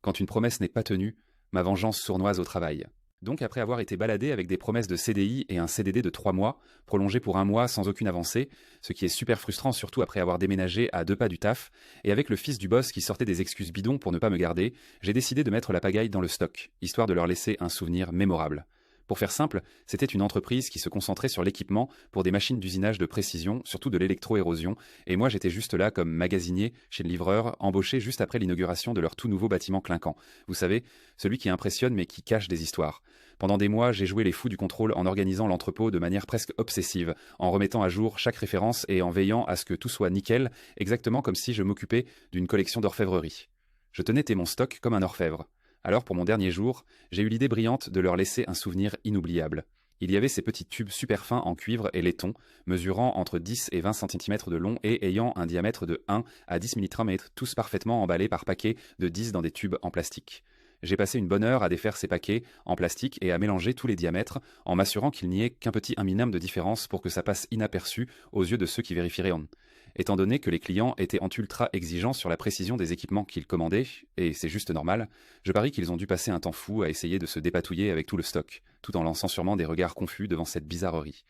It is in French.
quand une promesse n'est pas tenue, ma vengeance sournoise au travail. Donc après avoir été baladé avec des promesses de CDI et un CDD de 3 mois, prolongé pour 1 mois sans aucune avancée, ce qui est super frustrant surtout après avoir déménagé à 2 pas du taf, et avec le fils du boss qui sortait des excuses bidons pour ne pas me garder, j'ai décidé de mettre la pagaille dans le stock, histoire de leur laisser un souvenir mémorable. Pour faire simple, c'était une entreprise qui se concentrait sur l'équipement pour des machines d'usinage de précision, surtout de l'électro-érosion, et moi j'étais juste là comme magasinier chez le livreur, embauché juste après l'inauguration de leur tout nouveau bâtiment clinquant. Vous savez, celui qui impressionne mais qui cache des histoires. Pendant des mois, j'ai joué les fous du contrôle en organisant l'entrepôt de manière presque obsessive, en remettant à jour chaque référence et en veillant à ce que tout soit nickel, exactement comme si je m'occupais d'une collection d'orfèvrerie. Je tenais mon stock comme un orfèvre. Alors pour mon dernier jour, j'ai eu l'idée brillante de leur laisser un souvenir inoubliable. Il y avait ces petits tubes super fins en cuivre et laiton, mesurant entre 10 et 20 cm de long et ayant un diamètre de 1 à 10 millilitres, tous parfaitement emballés par paquets de 10 dans des tubes en plastique. J'ai passé une bonne heure à défaire ces paquets en plastique et à mélanger tous les diamètres en m'assurant qu'il n'y ait qu'un petit minimum de différence pour que ça passe inaperçu aux yeux de ceux qui vérifieraient. Étant donné que les clients étaient en ultra exigeants sur la précision des équipements qu'ils commandaient, et c'est juste normal, je parie qu'ils ont dû passer un temps fou à essayer de se dépatouiller avec tout le stock, tout en lançant sûrement des regards confus devant cette bizarrerie.